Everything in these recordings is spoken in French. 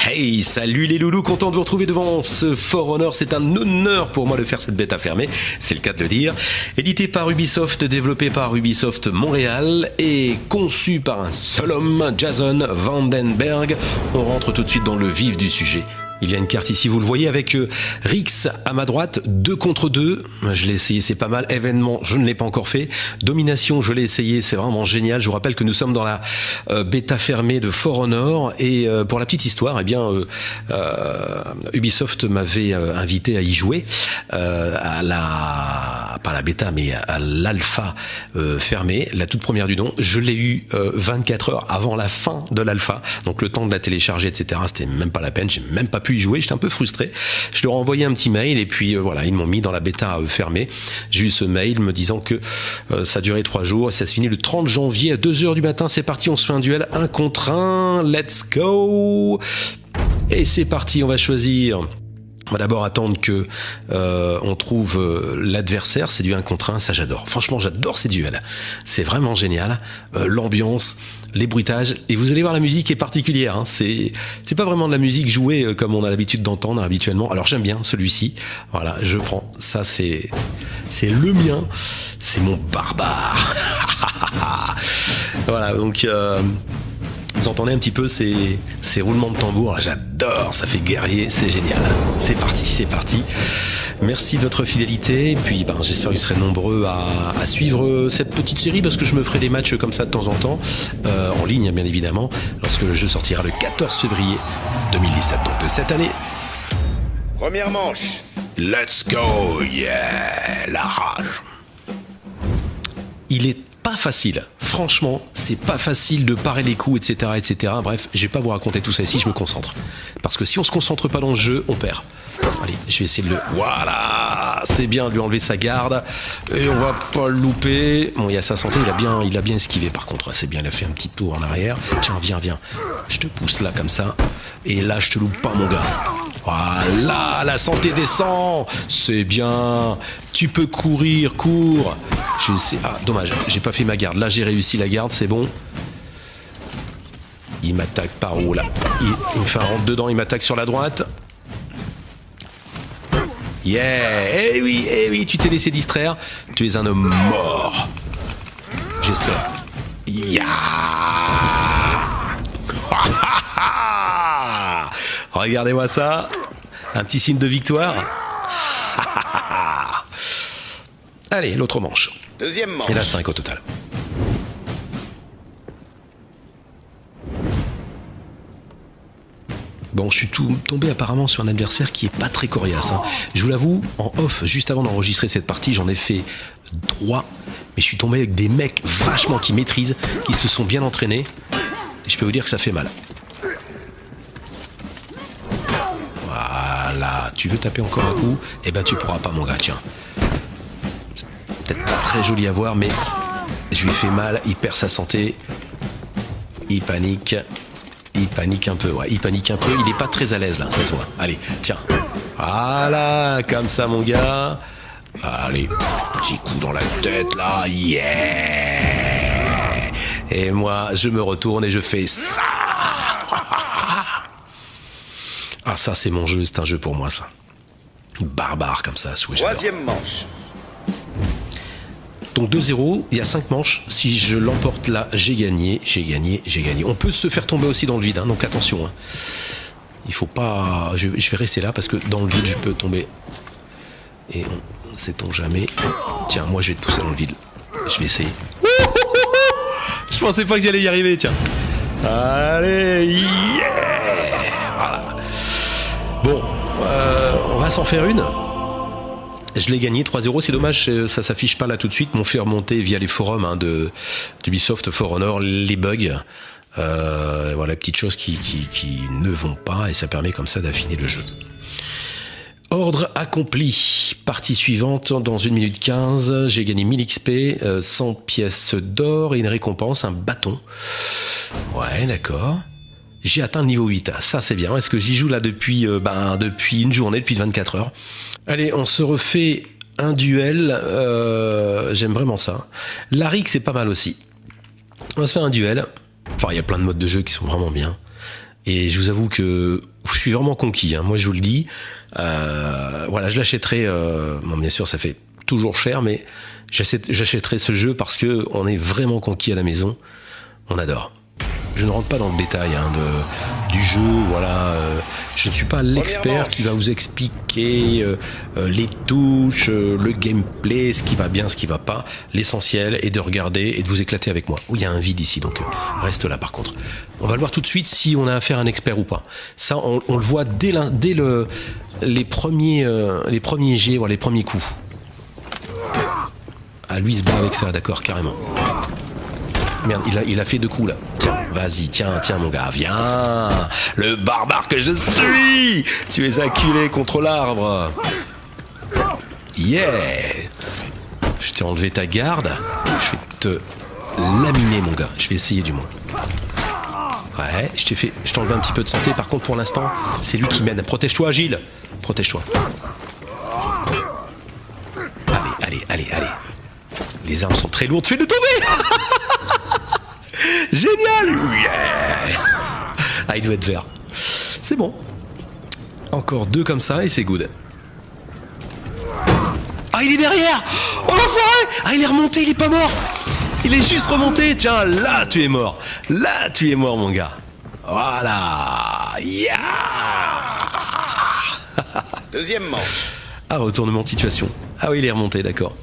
Hey, salut les loulous, content de vous retrouver devant ce For Honor. C'est un honneur pour moi de faire cette bêta fermée, c'est le cas de le dire. Édité par Ubisoft, développé par Ubisoft Montréal et conçu par un seul homme, Jason Vandenberg. On rentre tout de suite dans le vif du sujet. Il y a une carte ici, vous le voyez, avec Rix à ma droite, 2 contre 2. Je l'ai essayé, c'est pas mal. Événement, je ne l'ai pas encore fait. Domination, je l'ai essayé, c'est vraiment génial. Je vous rappelle que nous sommes dans la bêta fermée de For Honor. Et pour la petite histoire, eh bien, Ubisoft m'avait invité à y jouer à la, pas la bêta, mais à l'alpha fermée, la toute première du nom. Je l'ai eu 24 heures avant la fin de l'alpha, donc le temps de la télécharger, etc. C'était même pas la peine, j'ai même pas pu y jouer, j'étais un peu frustré. Je leur ai envoyé un petit mail et puis voilà, ils m'ont mis dans la bêta fermée. J'ai eu ce mail me disant que ça durait 3 jours et ça se finit le 30 janvier à 2h du matin. C'est parti, on se fait un duel 1 contre 1. Let's go! Et c'est parti, on va choisir. On va d'abord attendre que on trouve l'adversaire. C'est du 1 contre 1, ça j'adore. Franchement, j'adore ces duels. C'est vraiment génial. L'ambiance, les bruitages, et vous allez voir, la musique est particulière. Hein. C'est pas vraiment de la musique jouée comme on a l'habitude d'entendre habituellement. Alors j'aime bien celui-ci. Voilà, je prends. Ça c'est le mien. C'est mon barbare. Voilà, donc. Vous entendez un petit peu ces roulements de tambour, j'adore, ça fait guerrier, c'est génial. C'est parti. Merci de votre fidélité, et puis j'espère que vous serez nombreux à suivre cette petite série, parce que je me ferai des matchs comme ça de temps en temps, en ligne bien évidemment, lorsque le jeu sortira le 14 février 2017, donc de cette année. Première manche. Let's go, yeah, la rage. Il est pas facile, franchement, c'est pas facile de parer les coups, etc. Bref, je vais pas vous raconter tout ça ici, je me concentre. Parce que si on se concentre pas dans le jeu, on perd. Allez, je vais essayer de le... Voilà, c'est bien de lui enlever sa garde. Et on va pas le louper. Bon, il y a sa santé, il a bien esquivé par contre, c'est bien, il a fait un petit tour en arrière. Tiens, viens. Je te pousse là comme ça. Et là, je te loupe pas, mon gars. Voilà, la santé descend. C'est bien. Tu peux courir, cours. Je vais essayer... Ah, dommage, j'ai pas fait ma garde. Là, j'ai réussi la garde, c'est bon. Il m'attaque par où, là? Il me fait un rentre dedans, il m'attaque sur la droite. Yeah. Eh oui, tu t'es laissé distraire. Tu es un homme mort. J'espère. Yeah. Regardez-moi ça. Un petit signe de victoire. Allez, l'autre manche. Deuxième manche. Et là, 5 au total. Bon, je suis tombé apparemment sur un adversaire qui est pas très coriace. Hein. Je vous l'avoue, en off, juste avant d'enregistrer cette partie, j'en ai fait 3. Mais je suis tombé avec des mecs vachement qui maîtrisent, qui se sont bien entraînés. Et je peux vous dire que ça fait mal. Voilà, tu veux taper encore un coup? Eh ben tu pourras pas, mon gars, tiens. C'est peut-être pas très joli à voir, mais je lui ai fait mal, il perd sa santé. Il panique un peu, ouais, il est pas très à l'aise là, ça se voit. Allez, tiens. Voilà, comme ça mon gars. Allez, petit coup dans la tête là, yeah. Et moi, je me retourne et je fais ça. Ah, ça c'est mon jeu, c'est un jeu pour moi ça. Barbare comme ça, souhait. Troisième manche. Donc 2-0, il y a 5 manches. Si je l'emporte là, j'ai gagné. On peut se faire tomber aussi dans le vide, hein, donc attention. Hein. Il faut pas... Je vais rester là parce que dans le vide, je peux tomber. Et on ne sait-on jamais. Tiens, moi je vais te pousser dans le vide. Je vais essayer. Je pensais pas que j'allais y arriver, tiens. Allez, yeah. Voilà. Bon, on va s'en faire une. Je l'ai gagné 3-0, c'est dommage, ça s'affiche pas là tout de suite. M'ont fait remonter via les forums d'Ubisoft For Honor les bugs. Voilà, petites choses qui ne vont pas, et ça permet comme ça d'affiner le jeu. Ordre accompli. Partie suivante, dans 1 minute 15, j'ai gagné 1000 XP, 100 pièces d'or et une récompense, un bâton. Ouais, d'accord. J'ai atteint le niveau 8, ça c'est bien. Est-ce que j'y joue là depuis une journée, depuis 24 heures. Allez, on se refait un duel, j'aime vraiment ça. Larix c'est pas mal aussi. On va se faire un duel. Enfin, il y a plein de modes de jeu qui sont vraiment bien. Et je vous avoue que je suis vraiment conquis, hein. Moi je vous le dis. Voilà, je l'achèterai. Bon, bien sûr, ça fait toujours cher, mais j'achèterai ce jeu parce que on est vraiment conquis à la maison. On adore. Je ne rentre pas dans le détail du jeu, voilà. Je ne suis pas l'expert qui va vous expliquer les touches, le gameplay, ce qui va bien, ce qui va pas. L'essentiel est de regarder et de vous éclater avec moi. Oh, il y a un vide ici, donc reste là par contre. On va le voir tout de suite si on a affaire à un expert ou pas. Ça, on le voit dès les premiers jets, voilà, les premiers coups. Ah, lui il se bat avec ça, d'accord, carrément. Merde, il a fait 2 coups là. Tiens, vas-y, tiens mon gars, viens. Le barbare que je suis. Tu es acculé contre l'arbre. Yeah. Je t'ai enlevé ta garde. Je vais te laminer mon gars. Je vais essayer du moins. Ouais, je t'ai enlevé un petit peu de santé. Par contre pour l'instant, c'est lui qui mène. Protège-toi Gilles. Protège-toi. Allez. Les armes sont très lourdes. Fais-le tomber. Génial! Yeah. Ah, il doit être vert. C'est bon. Encore 2 comme ça et c'est good. Ah, il est derrière! Oh l'enfoiré! Ah, il est remonté, il est pas mort! Il est juste remonté. Tiens, là tu es mort. Là tu es mort mon gars. Voilà. Yeah. Deuxième manche. Ah, retournement de situation. Ah oui, il est remonté, d'accord.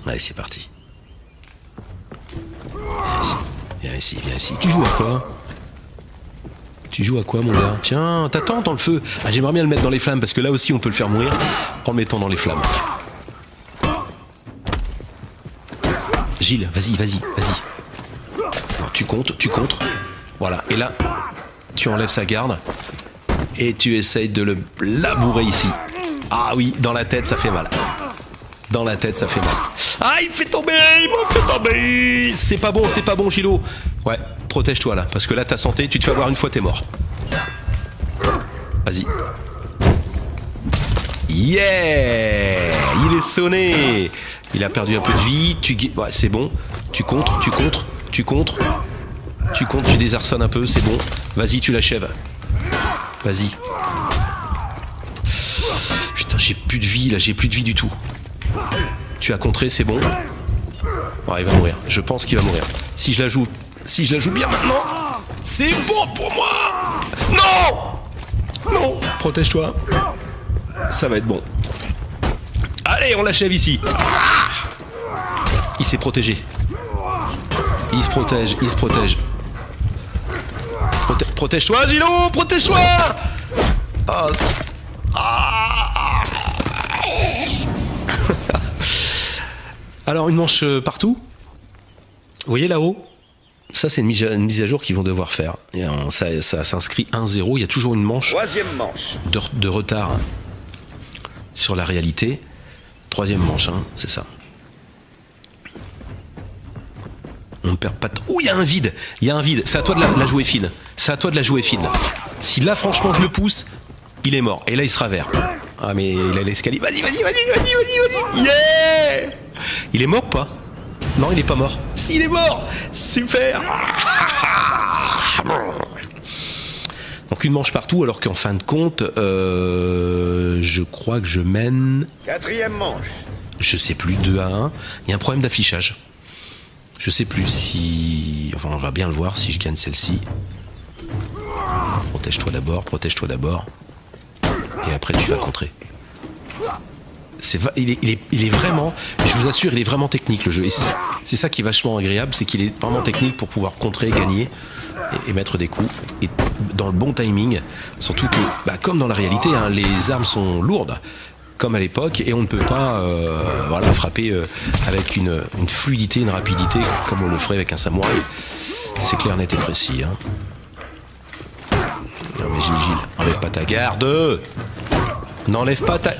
Allez, c'est parti. Viens ici. Tu joues à quoi mon gars? Tiens, t'attends dans le feu. Ah, j'aimerais bien le mettre dans les flammes parce que là aussi on peut le faire mourir en le mettant dans les flammes. Gilles, vas-y. Non, tu contres. Voilà, et là, tu enlèves sa garde et tu essayes de le labourer ici. Ah oui, dans la tête ça fait mal. Ah, il m'a fait tomber. C'est pas bon, Gilo. Ouais, protège-toi là, parce que là, ta santé, tu te fais avoir une fois, t'es mort. Vas-y. Yeah. Il est sonné. Il a perdu un peu de vie. Ouais, c'est bon. Tu contres. Tu désarçonnes un peu, c'est bon. Vas-y, tu l'achèves. Vas-y. Putain, j'ai plus de vie là, j'ai plus de vie du tout. Tu as contré, c'est bon. Oh, il va mourir. Je pense qu'il va mourir. Si je la joue bien maintenant, c'est bon pour moi. Non, protège-toi. Ça va être bon. Allez, on l'achève ici. Il s'est protégé. Il se protège. Protège-toi, Gilo, protège-toi. Alors, une manche partout. Vous voyez là-haut? Ça, c'est une mise à jour qu'ils vont devoir faire. Et ça s'inscrit 1-0. Il y a toujours une manche. Troisième manche. De retard sur la réalité. Troisième manche, hein, c'est ça. On ne perd pas de... Ouh, il y a un vide. C'est à toi de la jouer fine. Si là, franchement, je le pousse, il est mort. Et là, il sera vert. Ah, mais il a l'escalier. Vas-y. Yeah. Il est mort ou pas? Non, il est pas mort. Si, il est mort. Super. Donc une manche partout, alors qu'en fin de compte, je crois que je mène... Quatrième manche. Je sais plus, 2-1. Il y a un problème d'affichage. Je sais plus si... Enfin, on va bien le voir si je gagne celle-ci. Protège-toi d'abord. Et après, tu vas contrer. Il est vraiment... Je vous assure, il est vraiment technique, le jeu. Et c'est ça qui est vachement agréable, c'est qu'il est vraiment technique pour pouvoir contrer, gagner et mettre des coups. Et dans le bon timing. Surtout que, comme dans la réalité, hein, les armes sont lourdes. Comme à l'époque, et on ne peut pas frapper avec une fluidité, une rapidité comme on le ferait avec un samouraï. C'est clair, net et précis. Hein. Non mais Gilles. N'enlève pas ta garde. N'enlève pas ta...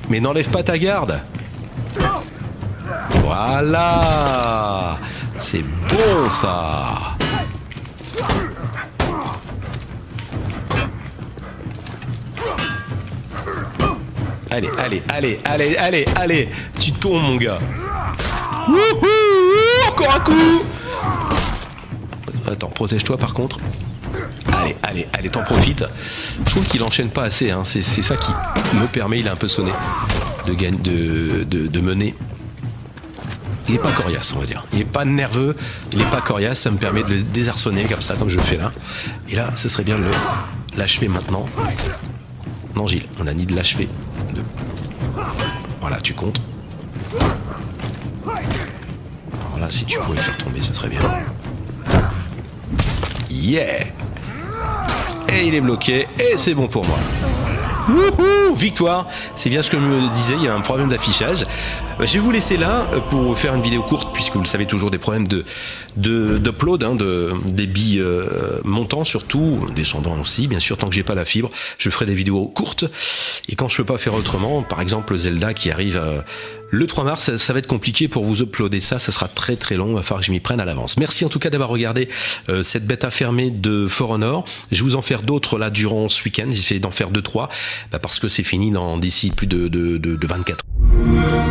Mais n'enlève pas ta garde. Voilà. C'est bon ça. Allez, allez, allez, allez, allez, allez. Tu tombes mon gars. Wouhou, encore un coup. Attends, protège-toi par contre. Allez, allez, allez, t'en profites. Je trouve qu'il enchaîne pas assez, hein. C'est ça qui me permet, il est un peu sonné, de mener. Il est pas coriace, on va dire. Il est pas nerveux, il est pas coriace, ça me permet de le désarçonner comme ça, comme je fais là. Et là, ce serait bien de l'achever maintenant. Non Gilles, on a ni de l'achever. Voilà, tu comptes. Alors là, si tu pouvais le faire tomber, ce serait bien. Yeah! Et il est bloqué, et c'est bon pour moi. Wouhou, victoire! C'est bien ce que je me disais, il y a un problème d'affichage. Je vais vous laisser là pour faire une vidéo courte, puisque vous le savez, toujours des problèmes d'upload, hein, de débit montant surtout, descendant aussi, bien sûr, tant que j'ai pas la fibre, je ferai des vidéos courtes. Et quand je peux pas faire autrement, par exemple Zelda qui arrive le 3 mars, ça va être compliqué pour vous uploader ça sera très très long, il va falloir que je m'y prenne à l'avance. Merci en tout cas d'avoir regardé cette bêta fermée de For Honor. Je vais vous en faire d'autres là durant ce week-end, j'essaie d'en faire 2-3, parce que c'est fini d'ici plus de 24 heures.